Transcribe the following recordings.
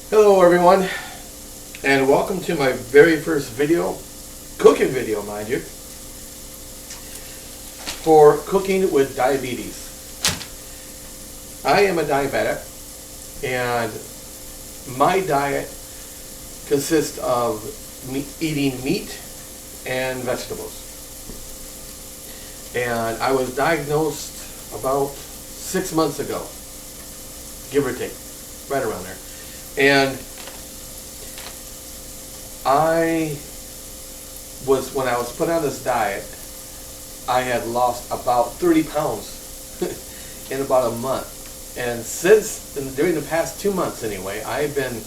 Hello everyone, and welcome to my very first video, cooking video mind you, for cooking with diabetes. I am a diabetic, and my diet consists of eating meat and vegetables. And I was diagnosed about 6 months ago, give or take, right around there. And when I was put on this diet, I had lost about 30 pounds in about a month. And during the past 2 months anyway, I've been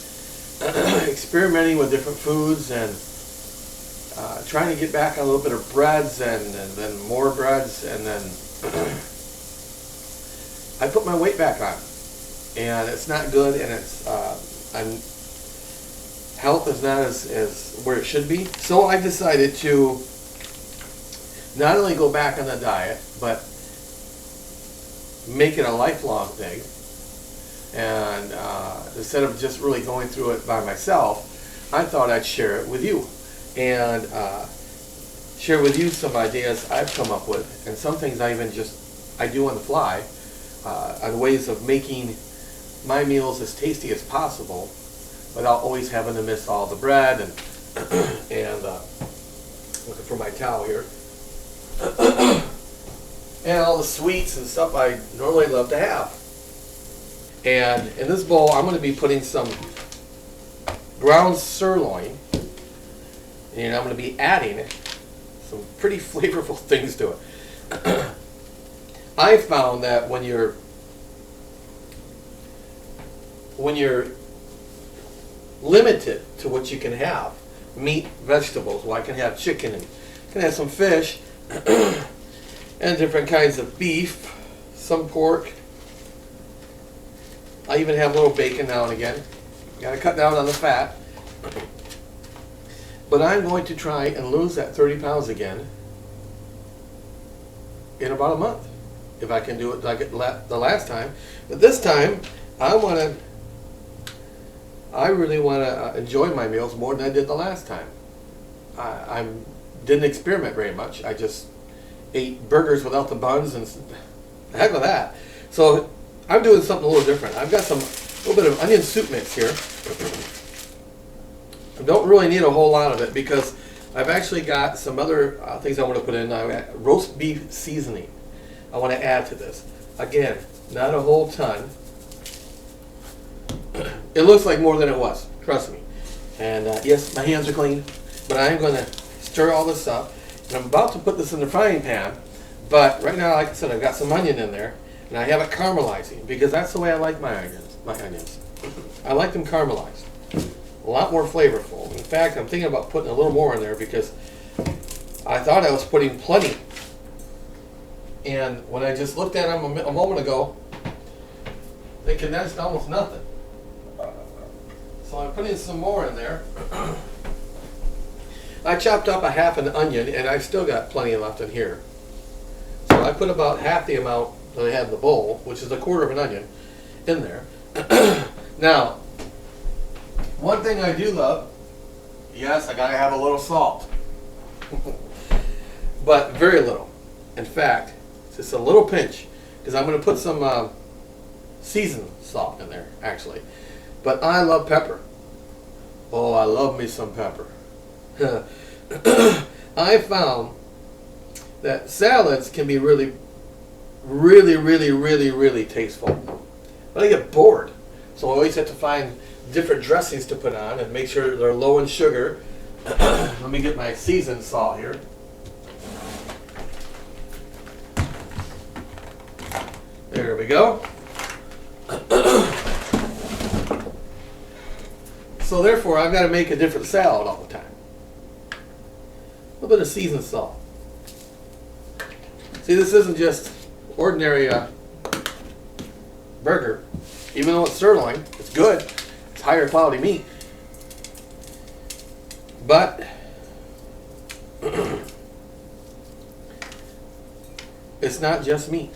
experimenting with different foods and trying to get back on a little bit of breads and then more breads, and then I put my weight back on. And it's not good, and health is not as where it should be. So I decided to not only go back on the diet, but make it a lifelong thing. And instead of just really going through it by myself, I thought I'd share it with you, and share with you some ideas I've come up with, and some things I do on the fly, on ways of making my meals as tasty as possible without always having to miss all the bread and looking for my towel here and all the sweets and stuff I normally love to have. And in this bowl I'm going to be putting some ground sirloin, and I'm going to be adding some pretty flavorful things to it. I found that when you're limited to what you can have, meat, vegetables, well, I can have chicken and can have some fish and different kinds of beef, some pork. I even have a little bacon now and again. Got to cut down on the fat. But I'm going to try and lose that 30 pounds again in about a month, if I can do it like the last time. But this time I really want to enjoy my meals more than I did the last time. I didn't experiment very much. I just ate burgers without the buns and the heck with that. So I'm doing something a little different. I've got a little bit of onion soup mix here. I don't really need a whole lot of it because I've actually got some other things I want to put in. I've got roast beef seasoning I want to add to this. Again, not a whole ton. It looks like more than it was, trust me. And yes, my hands are clean, but I'm going to stir all this up. And I'm about to put this in the frying pan, but right now, like I said, I've got some onion in there, and I have it caramelizing because that's the way I like my onions. I like them caramelized. A lot more flavorful. In fact, I'm thinking about putting a little more in there because I thought I was putting plenty. And when I just looked at them a moment ago, they condensed almost nothing. So I'm putting some more in there. I chopped up a half an onion, and I've still got plenty left in here. So I put about half the amount that I had in the bowl, which is a quarter of an onion, in there. Now, one thing I do love, yes, I gotta have a little salt. But very little. In fact, just a little pinch, because I'm gonna put some seasoned salt in there, actually. But I love pepper. Oh, I love me some pepper. I found that salads can be really tasteful. But I get bored. So I always have to find different dressings to put on and make sure they're low in sugar. Let me get my seasoned salt here. There we go. So therefore, I've got to make a different salad all the time. A little bit of seasoned salt. See, this isn't just ordinary burger. Even though it's sirloin, it's good. It's higher quality meat. But it's not just meat.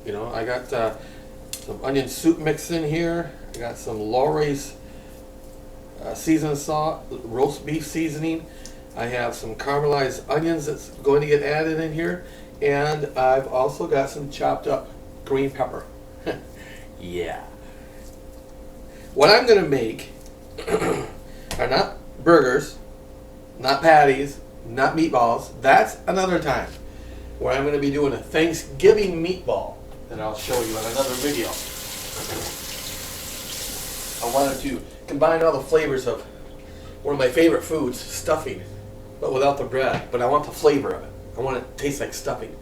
You know, I got some onion soup mix in here. I got some Lawry's seasoned salt, roast beef seasoning. I have some caramelized onions that's going to get added in here. And I've also got some chopped up green pepper. Yeah. What I'm going to make are not burgers, not patties, not meatballs. That's another time where I'm going to be doing a Thanksgiving meatball that I'll show you in another video. I wanted to combine all the flavors of one of my favorite foods, stuffing, but without the bread. But I want the flavor of it. I want it to taste like stuffing.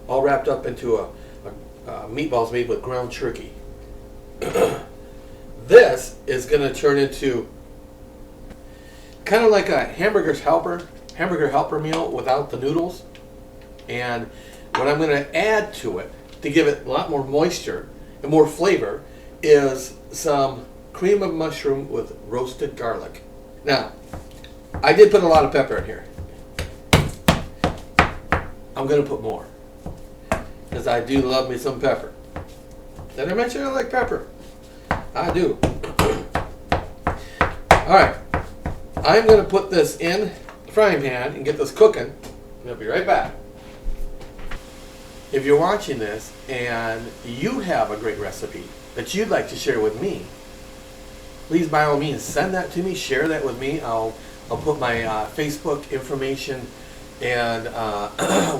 All wrapped up into a meatballs made with ground turkey. This is going to turn into kind of like a hamburger helper meal without the noodles. And what I'm going to add to it to give it a lot more moisture and more flavor is some cream of mushroom with roasted garlic. Now, I did put a lot of pepper in here. I'm going to put more because I do love me some pepper. Did I mention I like pepper? I do. Alright, I'm going to put this in the frying pan and get this cooking, and I'll be right back. If you're watching this and you have a great recipe that you'd like to share with me, please by all means send that to me, share that with me. I'll put my Facebook information and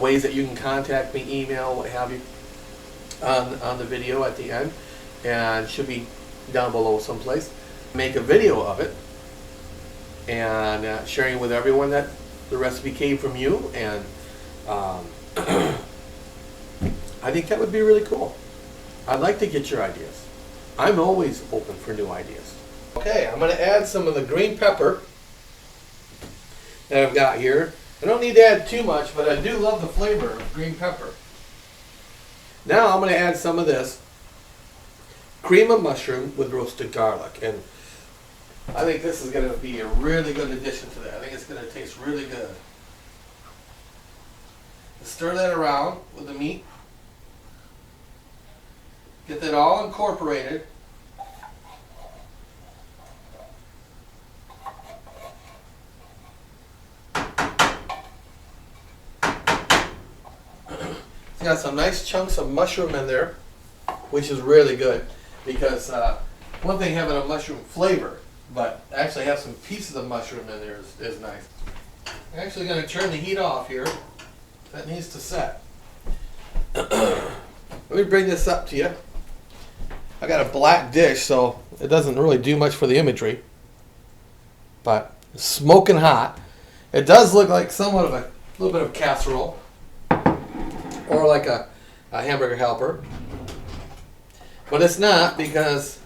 ways that you can contact me, email, what have you, on the video at the end, and should be down below someplace. Make a video of it and sharing with everyone that the recipe came from you, and I think that would be really cool. I'd like to get your ideas. I'm always open for new ideas. Okay, I'm going to add some of the green pepper that I've got here. I don't need to add too much, but I do love the flavor of green pepper. Now I'm going to add some of this cream of mushroom with roasted garlic. And I think this is going to be a really good addition to that. I think it's going to taste really good. Stir that around with the meat. Get that all incorporated. It's got some nice chunks of mushroom in there, which is really good because one thing having a mushroom flavor, but actually have some pieces of mushroom in there is nice. I'm actually going to turn the heat off here. That needs to set. Let me bring this up to you. I got a black dish, so it doesn't really do much for the imagery, but it's smoking hot. It does look like somewhat of a little bit of casserole or like a hamburger helper, but it's not because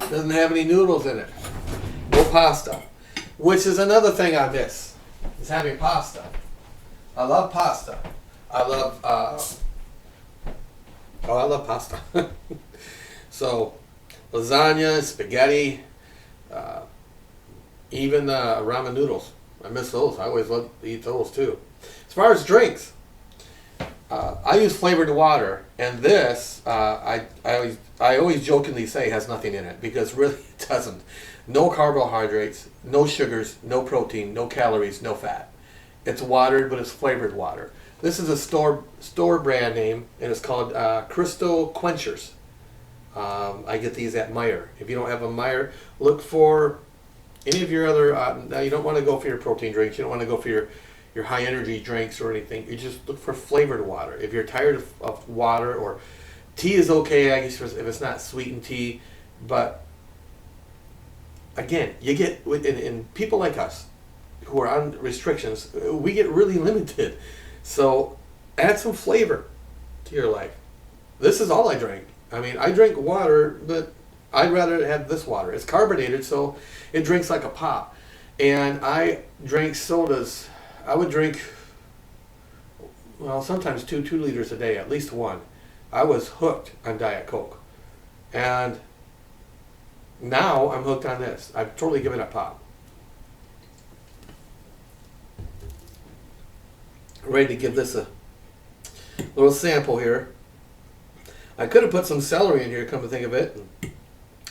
it doesn't have any noodles in it. No pasta, which is another thing I miss, is having pasta. I love pasta. I love pasta. So lasagna, spaghetti, even ramen noodles. I miss those. I always love to eat those too. As far as drinks, I use flavored water, and this I always jokingly say has nothing in it, because really it doesn't. No carbohydrates, no sugars, no protein, no calories, no fat. It's watered, but it's flavored water. This is a store brand name, and it's called Crystal Quenchers. I get these at Meijer. If you don't have a Meijer, look for any of your other. Now you don't want to go for your protein drinks. You don't want to go for your high energy drinks or anything. You just look for flavored water. If you're tired of water, or tea is okay, I guess, if it's not sweetened tea. But again, you get in people like us who are on restrictions, we get really limited. So add some flavor to your life. This is all I drink. I mean, I drink water, but I'd rather have this water. It's carbonated, so it drinks like a pop. And I drink sodas. I would drink, well, sometimes 2 liters a day, at least one. I was hooked on Diet Coke. And now I'm hooked on this. I've totally given up pop. Ready to give this a little sample here. I could have put some celery in here, come to think of it,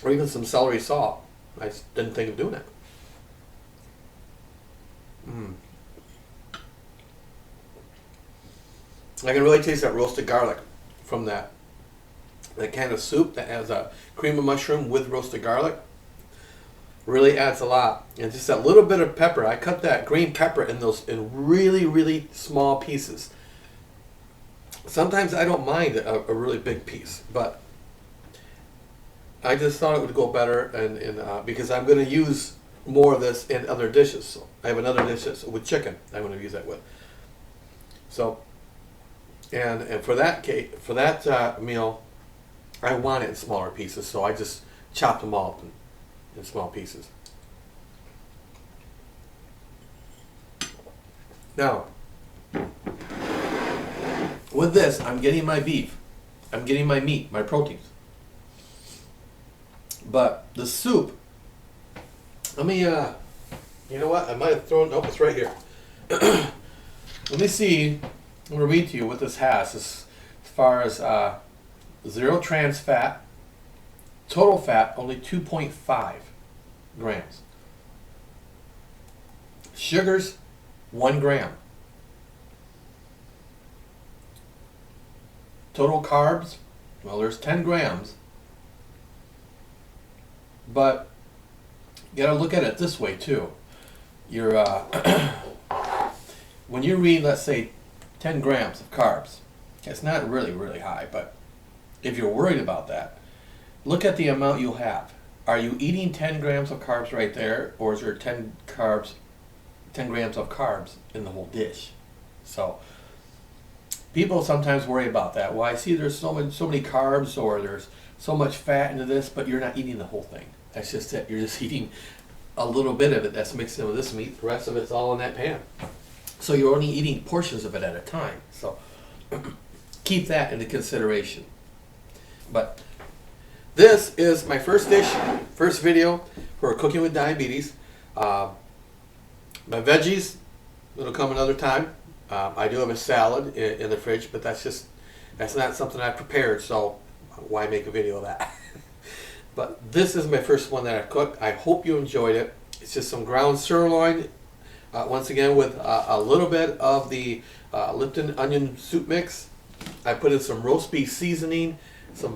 or even some celery salt. I just didn't think of doing it. I can really taste that roasted garlic from that can of soup that has a cream of mushroom with roasted garlic. Really adds a lot. And just that little bit of pepper. I cut that green pepper in really, really small pieces. Sometimes I don't mind a really big piece, but I just thought it would go better, because I'm going to use more of this in other dishes. So I have another dish with chicken I'm going to use that with. So, and for that meal, I want it in smaller pieces, so I just chopped them all up in small pieces. Now, with this, I'm getting my beef. I'm getting my meat, my proteins. But the soup, let me, you know what? I might have thrown, nope, it's right here. Let me see, I'm going to read to you what this has as far as zero trans fat, total fat only 2.5 grams. Sugars, 1 gram. Total carbs, well, there's 10 grams. But you gotta look at it this way too. You're when you read, let's say, 10 grams of carbs, it's not really, really high, but if you're worried about that, look at the amount you'll have. Are you eating 10 grams of carbs right there, or is there 10 grams of carbs in the whole dish? So people sometimes worry about that. Well, I see there's so many carbs, or there's so much fat into this, but you're not eating the whole thing. That's just it. You're just eating a little bit of it that's mixed in with this meat. The rest of it's all in that pan. So you're only eating portions of it at a time. So keep that into consideration. But this is my first dish, first video for cooking with diabetes. My veggies, it'll come another time. I do have a salad in the fridge, but that's not something I prepared, so why make a video of that? But this is my first one that I cooked. I hope you enjoyed it. It's just some ground sirloin, once again with a little bit of the Lipton onion soup mix. I put in some roast beef seasoning, some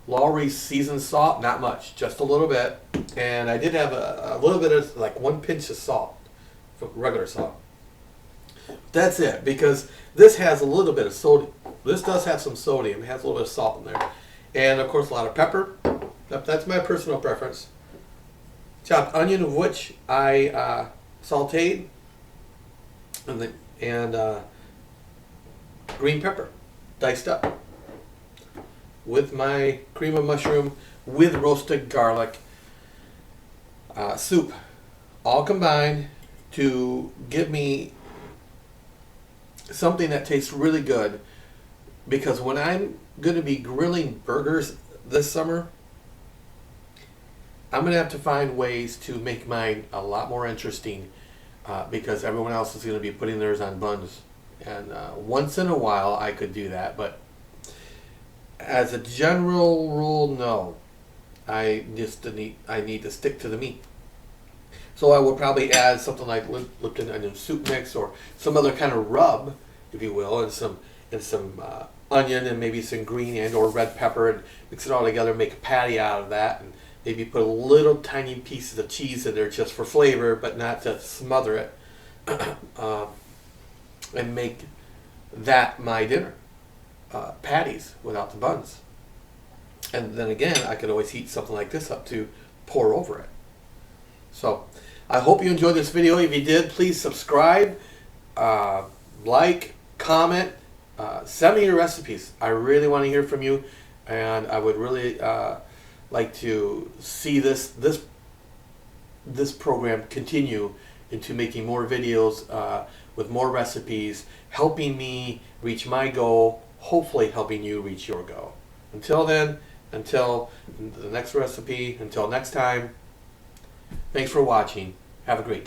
Lawry's seasoned salt, not much, just a little bit. And I did have a little bit of, like 1 pinch of salt, regular salt. That's it, because this has a little bit of sodium. This does have some sodium. It has a little bit of salt in there. And of course a lot of pepper. That's my personal preference. Chopped onion, of which I sauteed, and green pepper, diced up, with my cream of mushroom, with roasted garlic, soup, all combined to give me something that tastes really good. Because when I'm going to be grilling burgers this summer, I'm going to have to find ways to make mine a lot more interesting, because everyone else is going to be putting theirs on buns. And once in a while I could do that, but as a general rule, no. I need to stick to the meat. So I will probably add something like Lipton onion soup mix, or some other kind of rub, if you will, and some onion and maybe some green and or red pepper, and mix it all together, make a patty out of that, and maybe put a little tiny pieces of cheese in there just for flavor, but not to smother it, and make that my dinner, patties without the buns. And then again, I could always heat something like this up to pour over it. So I hope you enjoyed this video. If you did, please subscribe, like, comment, send me your recipes. I really want to hear from you, and I would really like to see this program continue into making more videos with more recipes, helping me reach my goal, hopefully helping you reach your goal. Until then, until the next recipe, until next time, thanks for watching. Have a great day.